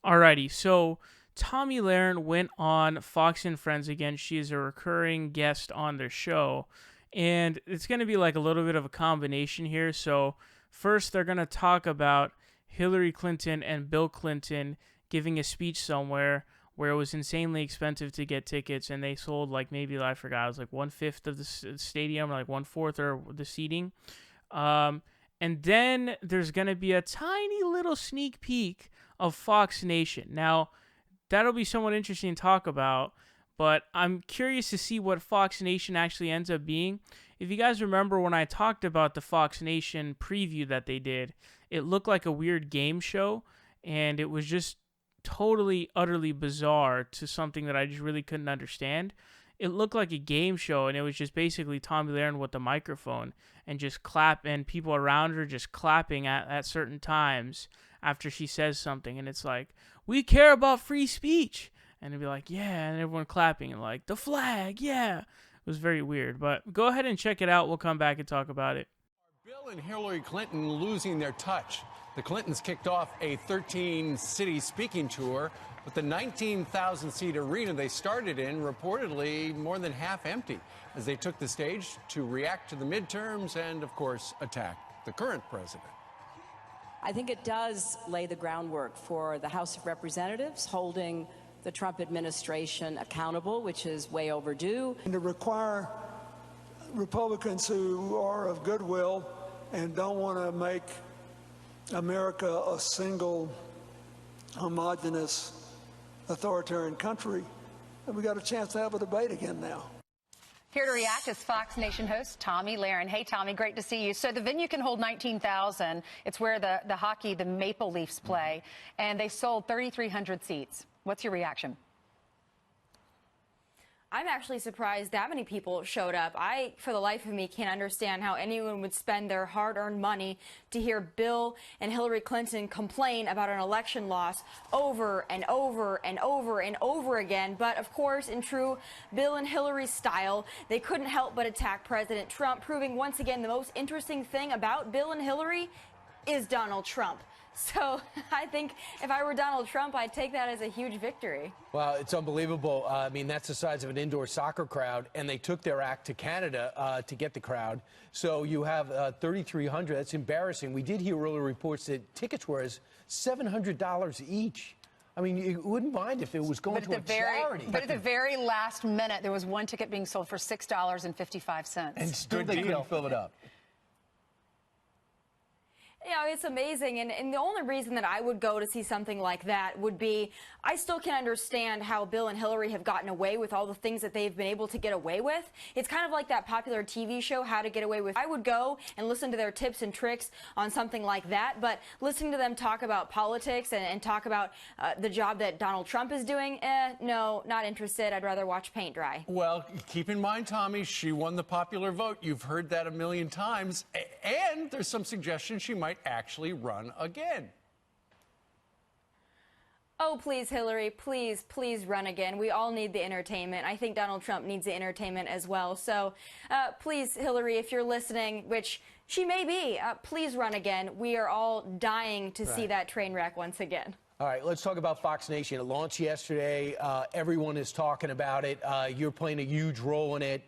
Alrighty, so Tomi Lahren went on Fox and Friends again. She is a recurring guest on their show, and it's going to be like a little bit of a combination here. So, first, they're going to talk about Hillary Clinton and Bill Clinton giving a speech somewhere where it was insanely expensive to get tickets, and they sold like maybe, I forgot, it was like 1/5 of the stadium, or like 1/4 or the seating. Um, and then there's going to be a tiny little sneak peek of Fox Nation. Now, that'll be somewhat interesting to talk about, but I'm curious to see what Fox Nation actually ends up being. If you guys remember when I talked about the Fox Nation preview that they did, it looked like a weird game show, and it was just totally, utterly bizarre to something that I just really couldn't understand. It looked like a game show, and it was just basically Tomi Lahren with the microphone and just clap, and people around her just clapping at certain times after she says something, and it's like, we care about free speech, and it'd be like, yeah, and everyone clapping and like, the flag, yeah. It was very weird, but go ahead and check it out. We'll come back and talk about it. Bill and Hillary Clinton losing their touch. The Clintons kicked off a 13-city speaking tour, but the 19,000-seat arena they started in reportedly more than half empty as they took the stage to react to the midterms and, of course, attack the current president. I think it does lay the groundwork for the House of Representatives holding the Trump administration accountable, which is way overdue. And to require Republicans who are of goodwill and don't want to make America a single homogenous authoritarian country, and we got a chance to have a debate again now. Here to react is Fox Nation host Tomi Lahren. Hey, Tomi, great to see you. So the venue can hold 19,000. It's where the hockey, the Maple Leafs play, and they sold 3,300 seats. What's your reaction? I'm actually surprised that many people showed up. I, for the life of me, can't understand how anyone would spend their hard-earned money to hear Bill and Hillary Clinton complain about an election loss over and over and over and over again. But, of course, in true Bill and Hillary style, they couldn't help but attack President Trump, proving once again the most interesting thing about Bill and Hillary is Donald Trump. So I think if I were Donald Trump, I'd take that as a huge victory. Well, it's unbelievable. I mean, that's the size of an indoor soccer crowd, and they took their act to Canada to get the crowd. So you have 3,300. That's embarrassing. We did hear earlier reports that tickets were as $700 each. I mean, you wouldn't mind if it was going to a charity. But at the very last minute, there was one ticket being sold for $6.55. And still they couldn't fill it up. You know, it's amazing, and the only reason that I would go to see something like that would be I still can't understand how Bill and Hillary have gotten away with all the things that they've been able to get away with. It's kind of like that popular TV show, How to Get Away with. I would go and listen to their tips and tricks on something like that, but listening to them talk about politics and talk about the job that Donald Trump is doing, no, not interested. I'd rather watch paint dry. Well, keep in mind, Tomi, she won the popular vote. You've heard that a million times. And there's some suggestion she might actually run again. Oh, please, Hillary, please, please run again. We all need the entertainment. I think Donald Trump needs the entertainment as well. So please, Hillary, if you're listening, which she may be, please run again. We are all dying to see that train wreck once again. All right, let's talk about Fox Nation. It launched yesterday. Everyone is talking about it. You're playing a huge role in it.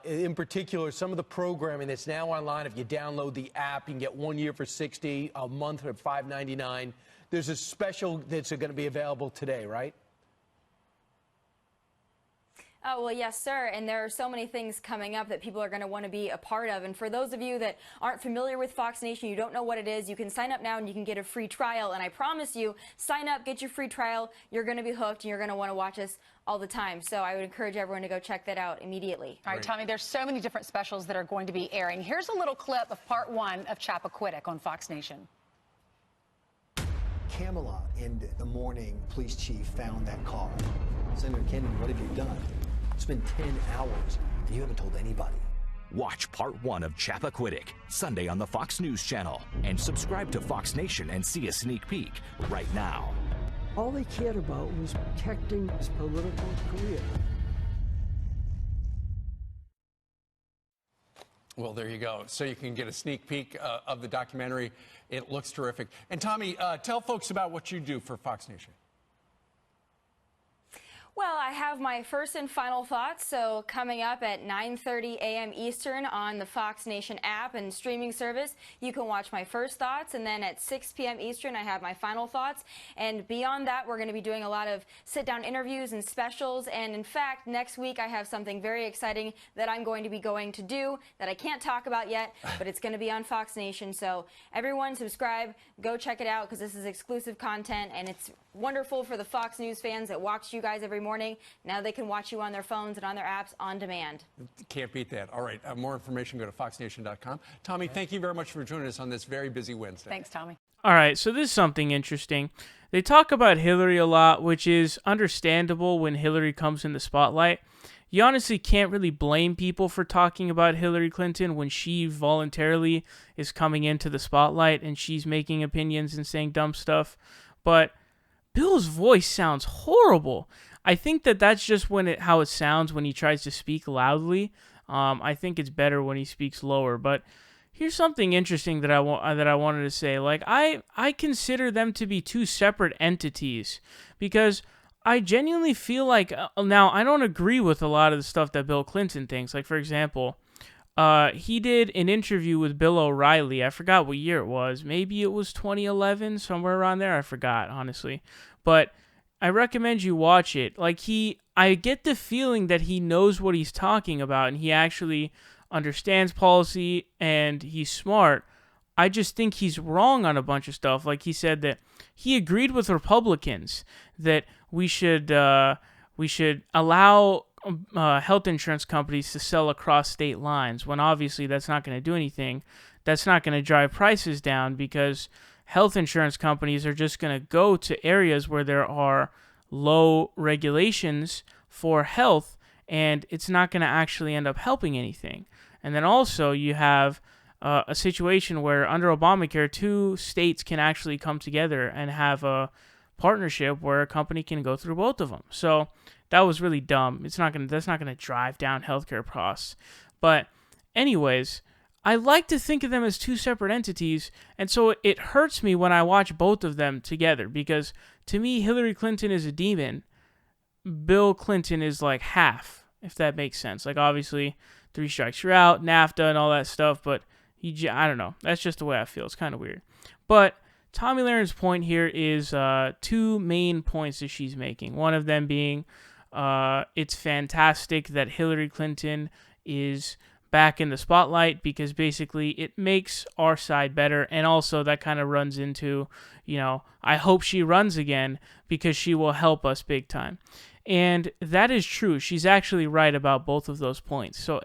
In particular, some of the programming that's now online, if you download the app, you can get 1 year for $60, a month for $5.99. There's a special that's going to be available today, right? Oh, well, yes, sir. And there are so many things coming up that people are going to want to be a part of. And for those of you that aren't familiar with Fox Nation, you don't know what it is, you can sign up now and you can get a free trial. And I promise you, sign up, get your free trial. You're going to be hooked and you're going to want to watch us all the time. So I would encourage everyone to go check that out immediately. All right, Tomi, there's so many different specials that are going to be airing. Here's a little clip of part 1 of Chappaquiddick on Fox Nation. Camelot, in the morning, police chief found that car. Senator Kennedy, what have you done? It's been 10 hours, and you haven't told anybody. Watch part 1 of Chappaquiddick, Sunday on the Fox News Channel. And subscribe to Fox Nation and see a sneak peek right now. All they cared about was protecting his political career. Well, there you go. So you can get a sneak peek of the documentary. It looks terrific. And Tomi, tell folks about what you do for Fox Nation. Well, I have my first and final thoughts, so coming up at 9:30 a.m. Eastern on the Fox Nation app and streaming service, you can watch my first thoughts, and then at 6 p.m. Eastern, I have my final thoughts. And beyond that, we're going to be doing a lot of sit-down interviews and specials, and in fact, next week I have something very exciting that I'm going to do that I can't talk about yet, but it's going to be on Fox Nation, so everyone subscribe, go check it out, because this is exclusive content, and it's wonderful for the Fox News fans that watch you guys every morning. Now they can watch you on their phones and on their apps on demand. Can't beat that. All right. More information, go to foxnation.com. Tomi, thank you very much for joining us on this very busy Wednesday. Thanks, Tomi. All right, so this is something interesting. They talk about Hillary a lot, which is understandable when Hillary comes in the spotlight. You honestly can't really blame people for talking about Hillary Clinton when she voluntarily is coming into the spotlight and she's making opinions and saying dumb stuff. But Bill's voice sounds horrible. I think that's just how it sounds when he tries to speak loudly. I think it's better when he speaks lower. But here's something interesting that I wanted to say. Like I consider them to be two separate entities because I genuinely feel like now I don't agree with a lot of the stuff that Bill Clinton thinks. Like for example, he did an interview with Bill O'Reilly. I forgot what year it was. Maybe it was 2011, somewhere around there. I forgot, honestly. But I recommend you watch it. Like I get the feeling that he knows what he's talking about and he actually understands policy and he's smart. I just think he's wrong on a bunch of stuff. Like he said that he agreed with Republicans that we should allow health insurance companies to sell across state lines, when obviously that's not going to do anything. That's not going to drive prices down because health insurance companies are just going to go to areas where there are low regulations for health, and it's not going to actually end up helping anything. And then also you have a situation where under Obamacare, two states can actually come together and have a partnership where a company can go through both of them. So that was really dumb. That's not going to drive down healthcare costs. But anyways, I like to think of them as two separate entities, and so it hurts me when I watch both of them together because to me, Hillary Clinton is a demon. Bill Clinton is like half, if that makes sense. Like obviously, 3 strikes you're out, NAFTA and all that stuff, but I don't know. That's just the way I feel. It's kind of weird. But Tomi Lahren's point here is 2 main points that she's making. One of them being it's fantastic that Hillary Clinton is back in the spotlight because basically it makes our side better, and also that kind of runs into, I hope she runs again because she will help us big time. And that is true. She's actually right about both of those points. So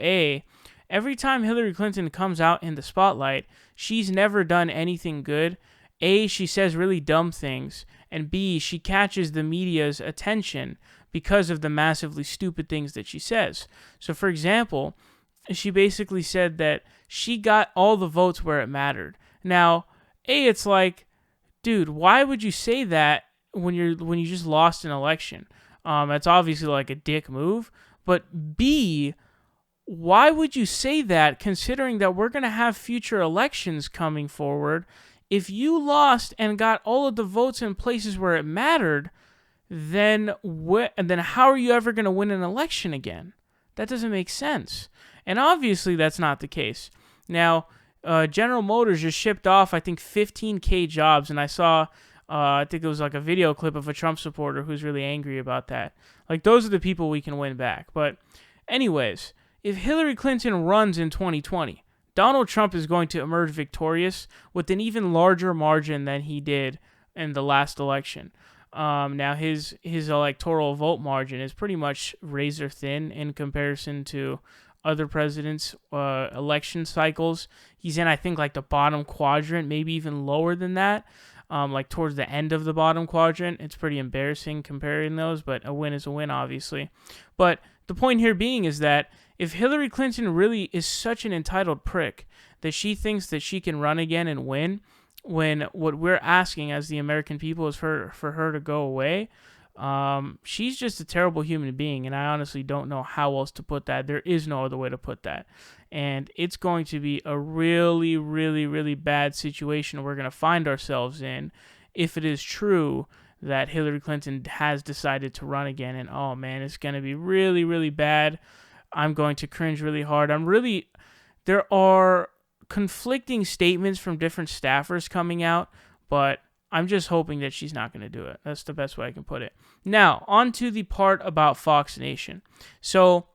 every time Hillary Clinton comes out in the spotlight, she's never done anything good. She says really dumb things, and B, she catches the media's attention because of the massively stupid things that she says. So for example, she basically said that she got all the votes where it mattered. Now, it's like, dude, why would you say that when you just lost an election? That's obviously like a dick move. But B, why would you say that considering that we're going to have future elections coming forward? If you lost and got all of the votes in places where it mattered, then how are you ever going to win an election again? That doesn't make sense. And obviously that's not the case. Now, General Motors just shipped off, I think, 15,000 jobs, and I saw, I think it was like a video clip of a Trump supporter who's really angry about that. Like, those are the people we can win back. But anyways, if Hillary Clinton runs in 2020, Donald Trump is going to emerge victorious with an even larger margin than he did in the last election. Now, his electoral vote margin is pretty much razor thin in comparison to other presidents' election cycles. He's in, I think, like the bottom quadrant, maybe even lower than that, like towards the end of the bottom quadrant. It's pretty embarrassing comparing those, but a win is a win, obviously. But the point here being is that if Hillary Clinton really is such an entitled prick that she thinks that she can run again and win, when what we're asking as the American people is for her to go away, She's just a terrible human being, and I honestly don't know how else to put that. There is no other way to put that. And it's going to be a really, really, really bad situation we're going to find ourselves in if it is true that Hillary Clinton has decided to run again. And oh man, it's going to be really, really bad. I'm going to cringe really hard. There are conflicting statements from different staffers coming out, but I'm just hoping that she's not going to do it. That's the best way I can put it. Now, on to the part about Fox Nation. So,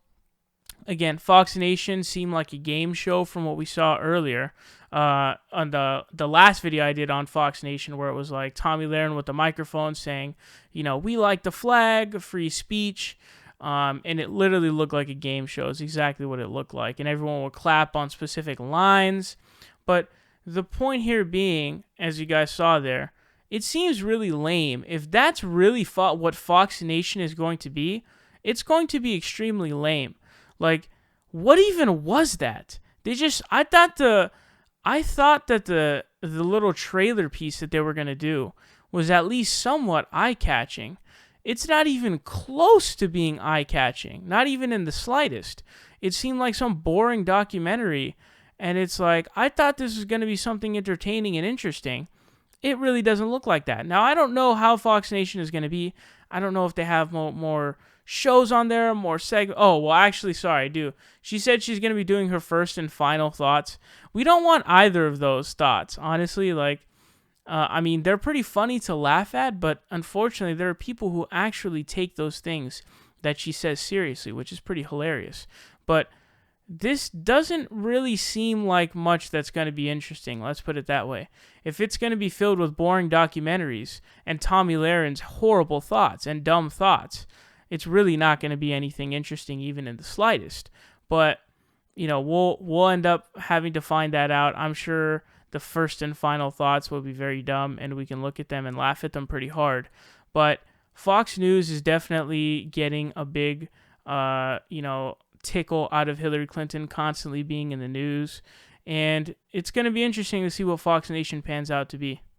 again, Fox Nation seemed like a game show from what we saw earlier on the last video I did on Fox Nation, where it was like Tomi Lahren with the microphone saying, we like the flag, free speech, and it literally looked like a game show. It's exactly what it looked like, and everyone would clap on specific lines. But the point here being, as you guys saw there, it seems really lame. If that's really what Fox Nation is going to be, it's going to be extremely lame. Like, what even was that? I thought that the little trailer piece that they were going to do was at least somewhat eye-catching. It's not even close to being eye-catching, not even in the slightest. It seemed like some boring documentary, and it's like, I thought this was going to be something entertaining and interesting. It really doesn't look like that. Now, I don't know how Fox Nation is going to be. I don't know if they have more shows on there, more segments. Oh, well, actually, sorry, I do. She said she's going to be doing her first and final thoughts. We don't want either of those thoughts, honestly. They're pretty funny to laugh at, but unfortunately, there are people who actually take those things that she says seriously, which is pretty hilarious. But this doesn't really seem like much that's going to be interesting. Let's put it that way. If it's going to be filled with boring documentaries and Tomi Lahren's horrible thoughts and dumb thoughts, it's really not going to be anything interesting, even in the slightest. But we'll end up having to find that out. I'm sure the first and final thoughts will be very dumb, and we can look at them and laugh at them pretty hard. But Fox News is definitely getting a big, tickle out of Hillary Clinton constantly being in the news, and it's going to be interesting to see what Fox Nation pans out to be.